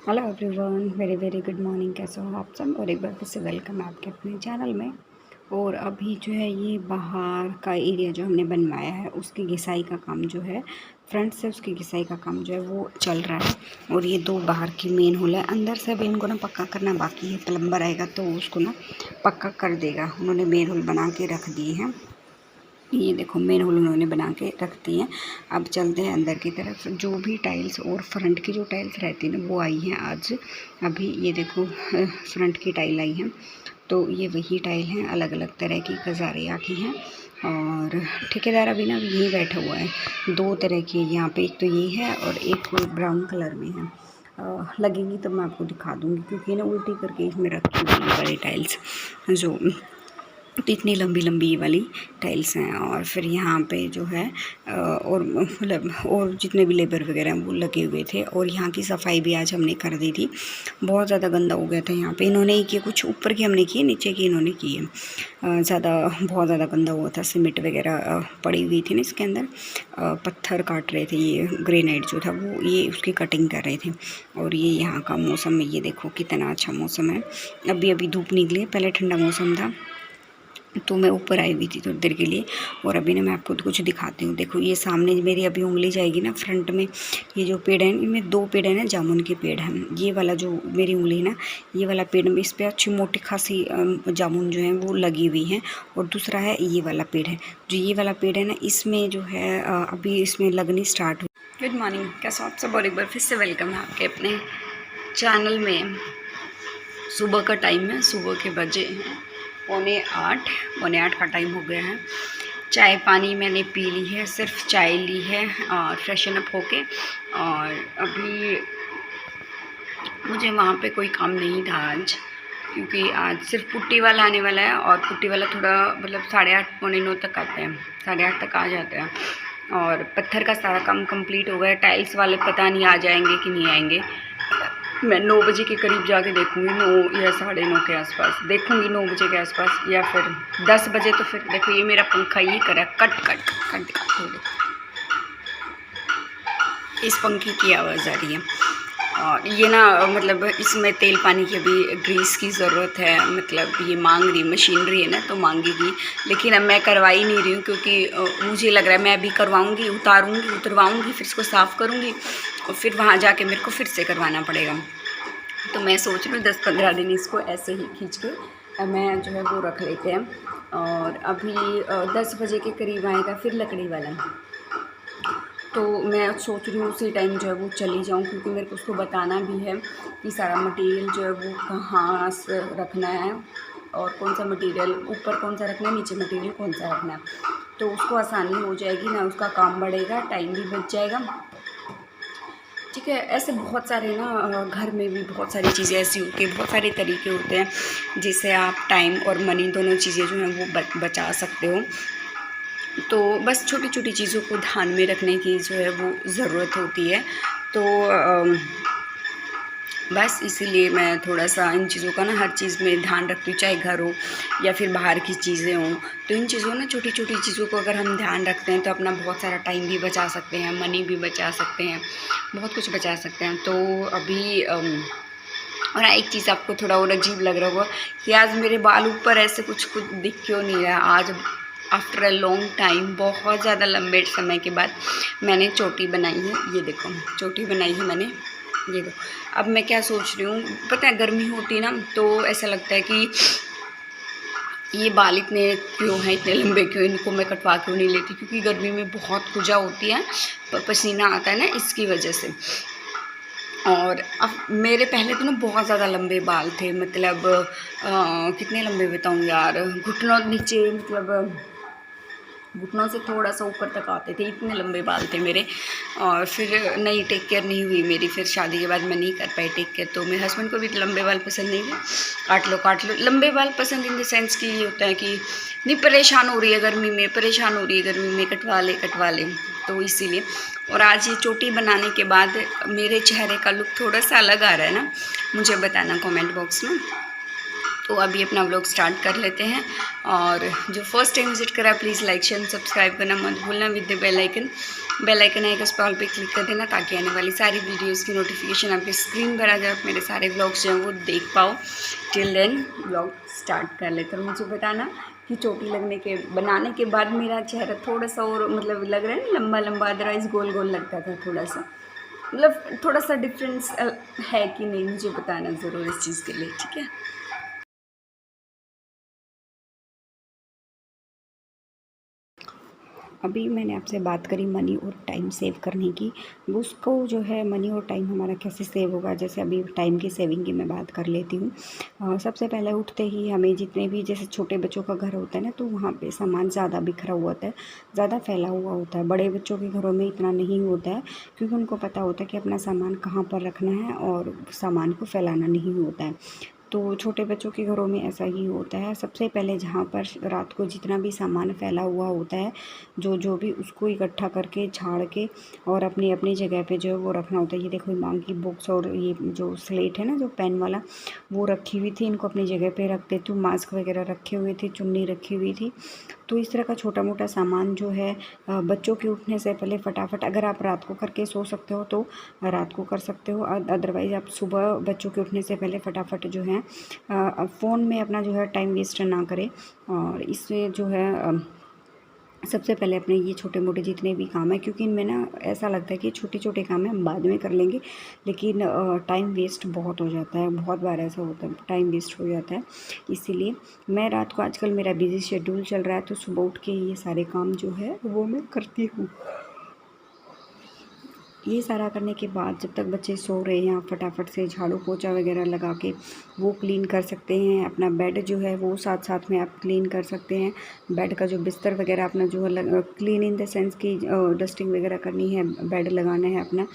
Hello everyone, very very good morning. कैसे हो आप सब? और एक बार फिर से वेलकम है आपके अपने चैनल में। और अभी जो है ये बाहर का एरिया जो हमने बनवाया है उसकी घिसाई का काम जो है, फ्रंट से उसकी घिसाई का काम जो है वो चल रहा है। और ये दो बाहर की मेन होल है, अंदर से अभी इनको ना पक्का करना बाकी है। प्लम्बर आएगा तो उसको ना पक्का कर देगा। उन्होंने मेन होल बना के रख दिए हैं। ये देखो मेन होल उन्होंने बना के रख दिए हैं। अब चलते हैं अंदर की तरफ। जो भी टाइल्स और फ्रंट की जो टाइल्स रहती है ना वो आई हैं आज। अभी ये देखो फ्रंट की टाइल आई है, तो ये वही टाइल हैं, अलग अलग तरह की कजारिया की हैं। और ठेकेदार अभी ना यहीं बैठा हुआ है। दो तरह की यहाँ पे, एक तो ये है और एक ब्राउन कलर में है। लगेंगी तो मैं आपको दिखा दूँगी, क्योंकि ना उल्टी करके इसमें रखी हुई है बड़ी टाइल्स जो, तो इतनी लंबी लंबी ये वाली टाइल्स हैं। और फिर यहाँ पे जो है और मतलब और जितने भी लेबर वगैरह हैं वो लगे हुए थे। और यहाँ की सफाई भी आज हमने कर दी थी। बहुत ज़्यादा गंदा हो गया था यहाँ पे। इन्होंने ही किया, कुछ ऊपर की हमने की, नीचे की इन्होंने की है। बहुत ज़्यादा गंदा हुआ था। सीमेंट वगैरह पड़ी हुई थी ना इसके अंदर। पत्थर काट रहे थे, ये ग्रेनाइट जो था वो, ये उसकी कटिंग कर रहे थे। और ये यहाँ का मौसम है, ये देखो कितना अच्छा मौसम है। अभी अभी धूप निकली है, पहले ठंडा मौसम था तो मैं ऊपर आई हुई थी थोड़ी देर के लिए। और अभी ना मैं आपको कुछ दिखाती हूँ। देखो ये सामने मेरी अभी उंगली जाएगी ना फ्रंट में। ये जो पेड़ है इनमें दो पेड़ है ना, जामुन के पेड़ हैं। ये वाला जो मेरी उंगली है ना, ये वाला पेड़ में, इस पर अच्छी मोटी खासी जामुन जो है वो लगी हुई हैं। और दूसरा है ये वाला पेड़ है, जो ये वाला पेड़ है ना, इसमें जो है अभी इसमें लगनी स्टार्ट हुई। गुड मॉर्निंग, कैसा आप सब? और एक बार फिर से वेलकम है आपके अपने चैनल में। सुबह का टाइम है, सुबह के बजे हैं पौने आठ का टाइम हो गया है। चाय पानी मैंने पी ली है, सिर्फ चाय ली है और फ्रेशन अप होके। और अभी मुझे वहाँ पे कोई काम नहीं था आज, क्योंकि आज सिर्फ पुट्टी वाला आने वाला है। और पुट्टी वाला थोड़ा मतलब 8:30 पौने 9 तक आते हैं, 8:30 तक आ जाते हैं। और पत्थर का सारा काम कंप्लीट हो गया। टाइल्स वाले पता नहीं आ जाएंगे कि नहीं आएंगे। मैं 9 बजे के करीब जाके देखूँगी, 9 या 9:30 के आसपास देखूँगी, 9 बजे के आसपास, या फिर 10 बजे। तो फिर देखो ये मेरा पंखा ये करा कट कट कट दिखाते हो, इस पंखे की आवाज़ आ रही है। और ये ना मतलब इसमें तेल पानी की अभी ग्रीस की ज़रूरत है। मतलब ये मांग रही मशीनरी है ना, तो मांगेगी। लेकिन अब मैं करवा ही नहीं रही हूँ, क्योंकि मुझे लग रहा है मैं अभी करवाऊँगी, उतरवाऊँगी, फिर इसको साफ़ करूँगी और फिर वहाँ जाके मेरे को फिर से करवाना पड़ेगा। तो मैं सोच रही हूँ 10-15 दिन इसको ऐसे ही खींच के मैं जो है वो रख लेते हैं। और अभी 10 बजे के करीब आएगा फिर लकड़ी वाला। तो मैं सोच रही हूँ उसी टाइम जो है वो चली जाऊँ, क्योंकि मेरे को उसको बताना भी है कि सारा मटेरियल जो है वो कहाँ से रखना है, और कौन सा मटेरियल ऊपर कौन सा रखना है, नीचे मटेरियल कौन सा रखना है। तो उसको आसानी हो जाएगी ना, उसका काम बढ़ेगा, टाइम भी बच जाएगा। ठीक है। ऐसे बहुत सारे ना घर में भी बहुत सारी चीज़ें ऐसी होती हैं, बहुत सारे तरीके होते हैं जिससे आप टाइम और मनी दोनों चीज़ें जो हैं वो बचा सकते हो। तो बस छोटी छोटी चीज़ों को ध्यान में रखने की जो है वो ज़रूरत होती है। तो बस इसीलिए मैं थोड़ा सा इन चीज़ों का ना हर चीज़ में ध्यान रखती हूँ, चाहे घर हो या फिर बाहर की चीज़ें हों। तो इन चीज़ों ना छोटी छोटी चीज़ों को अगर हम ध्यान रखते हैं तो अपना बहुत सारा टाइम भी बचा सकते हैं, मनी भी बचा सकते हैं, बहुत कुछ बचा सकते हैं। तो अभी और एक चीज़ आपको थोड़ा और अजीब लग रहा होगा कि आज मेरे बाल ऊपर ऐसे कुछ कुछ दिख क्यों नहीं रहा। आज आफ्टर अ लॉन्ग टाइम, बहुत ज़्यादा लंबे समय के बाद मैंने चोटी बनाई है। ये देखो चोटी बनाई है मैंने, ये देखो। अब मैं क्या सोच रही हूँ, पता है गर्मी होती है ना तो ऐसा लगता है कि ये बाल इतने क्यों हैं, इतने लंबे क्यों, इनको मैं कटवा क्यों नहीं लेती, क्योंकि गर्मी में बहुत खुजा होती है, पसीना आता है ना, इसकी वजह से। और अब मेरे पहले तो ना बहुत ज़्यादा लंबे बाल थे, मतलब कितने लंबे बताऊँ यार, घुटनों नीचे, मतलब घुटनों से थोड़ा सा ऊपर तक आते थे, इतने लंबे बाल थे मेरे। और फिर नहीं टेक केयर नहीं हुई मेरी, फिर शादी के बाद मैं नहीं कर पाई टेक केयर। तो मेरे हस्बैंड को भी लंबे बाल पसंद नहीं थे। काट लो लंबे बाल पसंद, इन द सेंस कि ये होता है कि नहीं परेशान हो रही है गर्मी में, कटवा ले, तो इसीलिए। और आज ये चोटी बनाने के बाद मेरे चेहरे का लुक थोड़ा सा अलग आ रहा है ना, मुझे बताना कमेंट बॉक्स में। तो अभी अपना व्लॉग स्टार्ट कर लेते हैं। और जो फर्स्ट टाइम विजिट करा प्लीज़ लाइक शेयर सब्सक्राइब करना मत भूलना विद द बेल आइकन आएगा, उस पर ऑल पे क्लिक कर देना ताकि आने वाली सारी वीडियोस की नोटिफिकेशन आपकी स्क्रीन पर आ जाए, आप मेरे सारे व्लॉग्स जो हैं वो देख पाओ। टिल देन व्लॉग स्टार्ट कर लेते हैं। मुझे बताना कि चोटी बनाने के बाद मेरा चेहरा थोड़ा सा और मतलब लग रहा है ना लंबा लंबा, अदरवाइज़ गोल गोल लगता था थोड़ा सा, मतलब थोड़ा सा डिफरेंस है कि नहीं, मुझे बताना ज़रूर इस चीज़ के लिए, ठीक है। अभी मैंने आपसे बात करी मनी और टाइम सेव करने की, उसको जो है मनी और टाइम हमारा कैसे सेव होगा। जैसे अभी टाइम की सेविंग की मैं बात कर लेती हूँ। सबसे पहले उठते ही हमें जितने भी जैसे छोटे बच्चों का घर होता है ना, तो वहाँ पे सामान ज़्यादा बिखरा हुआ होता है, ज़्यादा फैला हुआ होता है। बड़े बच्चों के घरों में इतना नहीं होता है क्योंकि उनको पता होता है कि अपना सामान कहाँ पर रखना है और सामान को फैलाना नहीं होता है। तो छोटे बच्चों के घरों में ऐसा ही होता है। सबसे पहले जहाँ पर रात को जितना भी सामान फैला हुआ होता है, जो भी उसको इकट्ठा करके झाड़ के और अपनी अपनी जगह पे जो है वो रखना होता है। ये देखो मांग की बुक्स और ये जो स्लेट है ना, जो पेन वाला, वो रखी हुई थी, इनको अपनी जगह पे रख देती हूँ। मास्क वगैरह रखे हुए थे, चुन्नी रखी हुई थी। तो इस तरह का छोटा मोटा सामान जो है बच्चों के उठने से पहले फटाफट, अगर आप रात को करके सो सकते हो तो रात को कर सकते हो, अदरवाइज़ आप सुबह बच्चों के उठने से पहले फटाफट जो है फ़ोन में अपना जो है टाइम वेस्ट ना करें। और इससे जो है सबसे पहले अपने ये छोटे मोटे जितने भी काम है, क्योंकि इनमें ना ऐसा लगता है कि छोटे छोटे काम है हम बाद में कर लेंगे, लेकिन टाइम वेस्ट बहुत हो जाता है। बहुत बार ऐसा होता है, टाइम वेस्ट हो जाता है। इसीलिए मैं रात को, आजकल मेरा बिज़ी शेड्यूल चल रहा है, तो सुबह उठ के ये सारे काम जो है वो मैं करती हूँ। ये सारा करने के बाद जब तक बच्चे सो रहे हैं, आप फटाफट से झाड़ू पोछा वगैरह लगा के वो क्लीन कर सकते हैं। अपना बेड जो है वो साथ साथ में आप क्लीन कर सकते हैं। बेड का जो बिस्तर वगैरह अपना जो है क्लीन इन द सेंस की डस्टिंग वगैरह करनी है, बेड लगाना है अपना,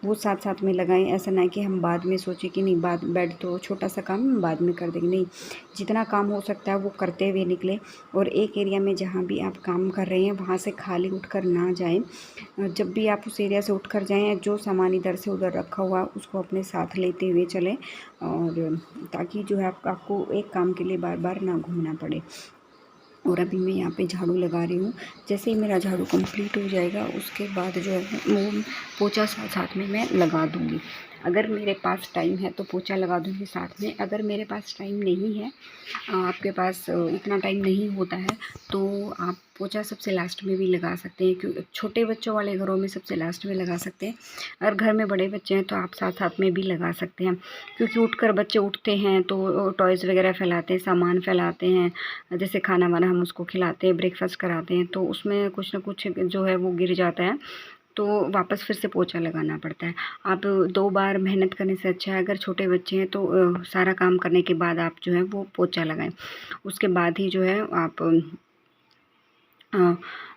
वो साथ साथ में लगाएं। ऐसा ना कि हम बाद में सोचें कि नहीं, बाद बेड तो छोटा सा काम हम बाद में कर देंगे, नहीं, जितना काम हो सकता है वो करते हुए निकले। और एक एरिया में जहाँ भी आप काम कर रहे हैं वहाँ से खाली उठकर ना जाएं। जब भी आप उस एरिया से उठकर जाएं, जो सामान इधर से उधर रखा हुआ उसको अपने साथ लेते हुए चलें, और ताकि जो है आपको एक काम के लिए बार बार ना घूमना पड़े। और अभी मैं यहाँ पे झाड़ू लगा रही हूँ। जैसे ही मेरा झाड़ू कंप्लीट हो जाएगा उसके बाद जो है वो पोछा साथ साथ में मैं लगा दूँगी। अगर मेरे पास टाइम है तो पोछा लगा दूँगी साथ में। अगर मेरे पास टाइम नहीं है, आपके पास इतना टाइम नहीं होता है, तो आप पोछा सबसे लास्ट में भी लगा सकते हैं। क्योंकि छोटे बच्चों वाले घरों में सबसे लास्ट में लगा सकते हैं। अगर घर में बड़े बच्चे हैं तो आप साथ साथ में भी लगा सकते हैं, क्योंकि उठकर बच्चे उठते हैं तो टॉयज़ वगैरह फैलाते हैं, सामान फैलाते हैं। जैसे खाना वाना हम उसको खिलाते हैं, ब्रेकफास्ट कराते हैं, तो उसमें कुछ ना कुछ जो है वो गिर जाता है, तो वापस फिर से पोछा लगाना पड़ता है। आप 2 बार मेहनत करने से अच्छा है, अगर छोटे बच्चे हैं तो सारा काम करने के बाद आप जो है वो पोछा लगाएं। उसके बाद ही जो है आप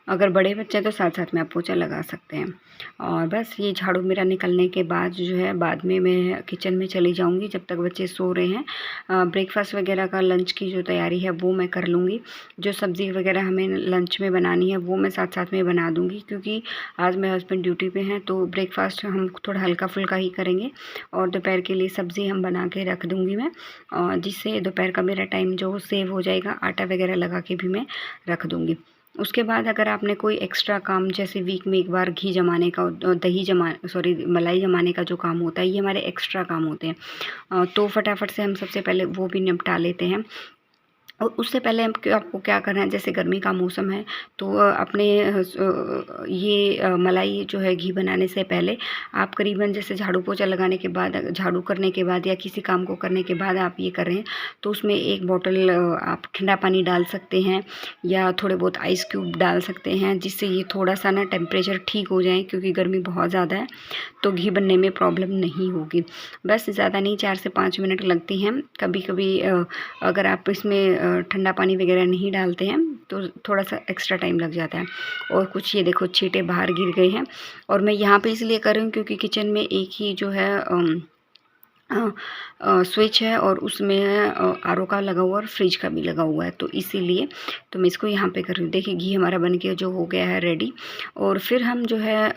अगर बड़े बच्चे हैं तो साथ साथ में आप पोछा लगा सकते हैं। और बस ये झाड़ू मेरा निकलने के बाद जो है बाद में मैं किचन में चली जाऊंगी जब तक बच्चे सो रहे हैं। ब्रेकफास्ट वगैरह का, लंच की जो तैयारी है वो मैं कर लूँगी। जो सब्ज़ी वगैरह हमें लंच में बनानी है वो मैं साथ साथ में बना दूँगी, क्योंकि आज मेरे हस्बैंड ड्यूटी पे हैं, तो ब्रेकफास्ट हम थोड़ा हल्का फुल्का ही करेंगे। और दोपहर के लिए सब्ज़ी हम बना के रख दूँगी मैं, जिससे दोपहर का मेरा टाइम जो सेव हो जाएगा। आटा वगैरह लगा के भी मैं रख दूँगी। उसके बाद अगर आपने कोई एक्स्ट्रा काम, जैसे वीक में एक बार घी जमाने का, मलाई जमाने का जो काम होता है, ये हमारे एक्स्ट्रा काम होते हैं, तो फटाफट से हम सबसे पहले वो भी निपटा लेते हैं। और उससे पहले आपको क्या करना है, जैसे गर्मी का मौसम है तो अपने ये मलाई जो है घी बनाने से पहले आप करीबन, जैसे झाड़ू पोछा लगाने के बाद, झाड़ू करने के बाद या किसी काम को करने के बाद आप ये कर रहे हैं, तो उसमें 1 बॉटल आप ठंडा पानी डाल सकते हैं या थोड़े बहुत आइस क्यूब डाल सकते हैं, जिससे ये थोड़ा सा ना टेम्परेचर ठीक हो जाए, क्योंकि गर्मी बहुत ज़्यादा है तो घी बनने में प्रॉब्लम नहीं होगी। बस ज़्यादा नहीं, 4 से 5 मिनट लगती हैं। कभी कभी अगर आप इसमें ठंडा पानी वगैरह नहीं डालते हैं तो थोड़ा सा एक्स्ट्रा टाइम लग जाता है। और कुछ ये देखो छींटे बाहर गिर गए हैं, और मैं यहाँ पे इसलिए कर रही हूँ क्योंकि किचन में एक ही जो है स्विच है और उसमें आरओ का लगा हुआ और फ्रिज का भी लगा हुआ है, तो इसीलिए तो मैं इसको यहाँ पे कर रही हूँ। देखिए घी हमारा बन के जो हो गया है रेडी। और फिर हम जो है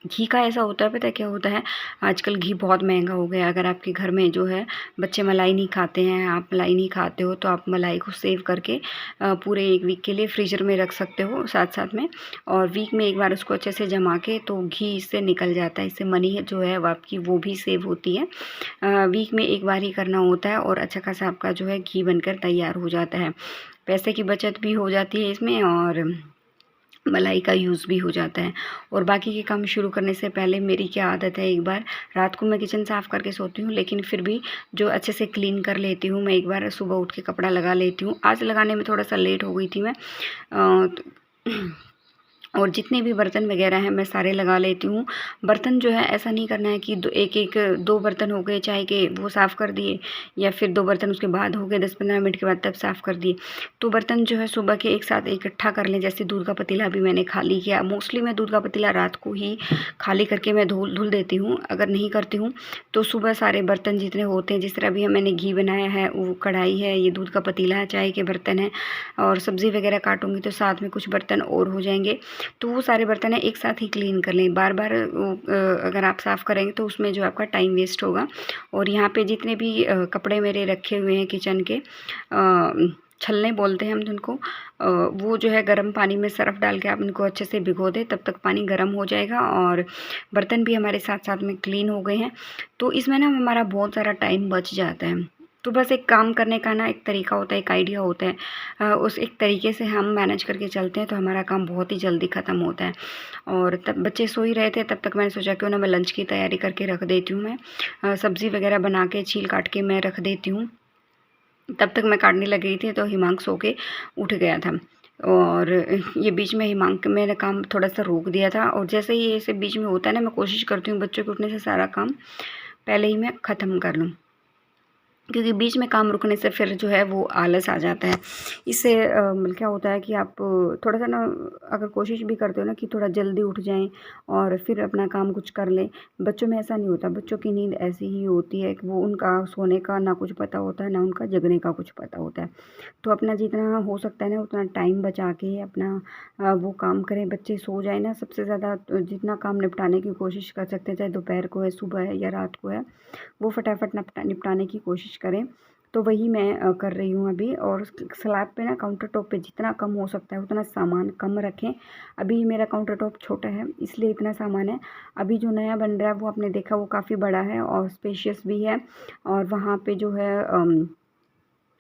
घी का ऐसा होता है, पता है क्या होता है, आजकल घी बहुत महंगा हो गया है। अगर आपके घर में जो है बच्चे मलाई नहीं खाते हैं, आप मलाई नहीं खाते हो, तो आप मलाई को सेव करके पूरे 1 वीक के लिए फ्रीजर में रख सकते हो साथ साथ में। और वीक में एक बार उसको अच्छे से जमा के, तो घी इससे निकल जाता है, इससे मनी जो है आपकी वो भी सेव होती है। वीक में एक बार ही करना होता है और अच्छा खासा आपका जो है घी बनकर तैयार हो जाता है। पैसे की बचत भी हो जाती है इसमें और मलाई का यूज़ भी हो जाता है। और बाकी के काम शुरू करने से पहले मेरी क्या आदत है, एक बार रात को मैं किचन साफ़ करके सोती हूँ, लेकिन फिर भी जो अच्छे से क्लीन कर लेती हूँ। मैं एक बार सुबह उठ के कपड़ा लगा लेती हूँ। आज लगाने में थोड़ा सा लेट हो गई थी मैं और जितने भी बर्तन वगैरह हैं मैं सारे लगा लेती हूँ। बर्तन जो है ऐसा नहीं करना है कि दो बर्तन हो गए चाहे कि वो साफ़ कर दिए, या फिर 2 बर्तन उसके बाद हो गए 10-15 मिनट के बाद तब साफ़ कर दिए। तो बर्तन जो है सुबह के एक साथ इकट्ठा कर लें। जैसे दूध का पतीला भी मैंने खाली किया। मोस्टली मैं दूध का पतीला रात को ही खाली करके मैं धुल देती हूँ। अगर नहीं करती हूँ तो सुबह सारे बर्तन जितने होते हैं, जिस तरह भी मैंने घी बनाया है, वो कढ़ाई है, ये दूध का पतीला है, चाय के बर्तन हैं, और सब्ज़ी वगैरह काटूँगी तो साथ में कुछ बर्तन और हो जाएंगे। तो वो सारे बर्तन है एक साथ ही क्लीन कर लें। बार बार अगर आप साफ़ करेंगे तो उसमें जो आपका टाइम वेस्ट होगा। और यहाँ पे जितने भी कपड़े मेरे रखे हुए हैं किचन के, छलने बोलते हैं हम उनको, वो जो है गर्म पानी में सर्फ़ डाल के आप उनको अच्छे से भिगो दें, तब तक पानी गर्म हो जाएगा और बर्तन भी हमारे साथ साथ में क्लीन हो गए हैं। तो इसमें ना हमारा बहुत सारा टाइम बच जाता है। तो बस एक काम करने का ना एक तरीका होता है, एक आइडिया होता है, उस एक तरीके से हम मैनेज करके चलते हैं तो हमारा काम बहुत ही जल्दी ख़त्म होता है। और तब बच्चे सो ही रहे थे, तब तक मैंने सोचा क्यों ना मैं लंच की तैयारी करके रख देती हूँ। मैं सब्ज़ी वगैरह बना के छील काट के मैं रख देती हूँ। तब तक मैं काटने लग गई थी तो हिमांक सो के उठ गया था। और ये बीच में हिमांक मैंने काम थोड़ा सा रोक दिया था। और जैसे ही ये सब बीच में होता है ना, मैं कोशिश करती हूँ बच्चों के उठने से सारा काम पहले ही मैं ख़त्म कर लूँ, क्योंकि बीच में काम रुकने से फिर जो है वो आलस आ जाता है। इससे क्या होता है कि आप थोड़ा सा ना अगर कोशिश भी करते हो ना कि थोड़ा जल्दी उठ जाएं और फिर अपना काम कुछ कर लें, बच्चों में ऐसा नहीं होता। बच्चों की नींद ऐसी ही होती है कि वो उनका सोने का ना कुछ पता होता है, ना उनका जगने का कुछ पता होता है। तो अपना जितना हो सकता है ना उतना टाइम बचा के अपना वो काम करें। बच्चे सो जाए ना, सबसे ज़्यादा जितना काम निपटाने की कोशिश कर सकते हैं, चाहे दोपहर को है, सुबह है या रात को है, वो फटाफट निपटाने की कोशिश करें। तो वही मैं कर रही हूँ अभी। और स्लैब पे ना काउंटर टॉप पे जितना कम हो सकता है उतना सामान कम रखें। अभी मेरा काउंटर टॉप छोटा है इसलिए इतना सामान है। अभी जो नया बन रहा है वो आपने देखा, वो काफ़ी बड़ा है और स्पेशियस भी है। और वहाँ पे जो है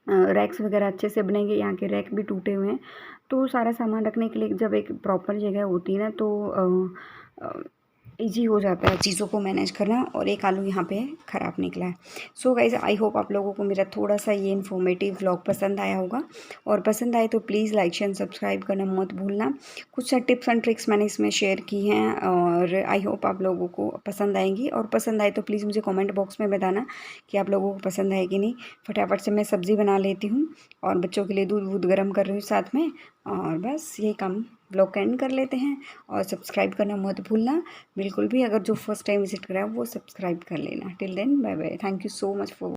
रैक्स वगैरह अच्छे से बनेंगे। यहाँ के रैक भी टूटे हुए हैं। तो सारा सामान रखने के लिए जब एक प्रॉपर जगह होती है ना, तो ईज़ी हो जाता है चीज़ों को मैनेज करना। और एक आलू यहाँ पे ख़राब निकला है। सो गाइज़, आई होप आप लोगों को मेरा थोड़ा सा ये इन्फॉर्मेटिव व्लॉग पसंद आया होगा। और पसंद आए तो प्लीज़ लाइक शेयर सब्सक्राइब करना मत भूलना। कुछ सा टिप्स एंड ट्रिक्स मैंने इसमें शेयर की हैं और आई होप आप लोगों को पसंद आएंगी। और पसंद आए तो प्लीज़ मुझे कमेंट बॉक्स में बताना कि आप लोगों को पसंद है कि नहीं। फटाफट से मैं सब्ज़ी बना लेती हूँ और बच्चों के लिए दूध वूध गर्म कर रही हूँ साथ में। और बस यही काम ब्लॉग का एंड कर लेते हैं। और सब्सक्राइब करना मत भूलना बिल्कुल भी। अगर जो फर्स्ट टाइम विजिट करा है वो सब्सक्राइब कर लेना। Till then bye bye. Thank you so much for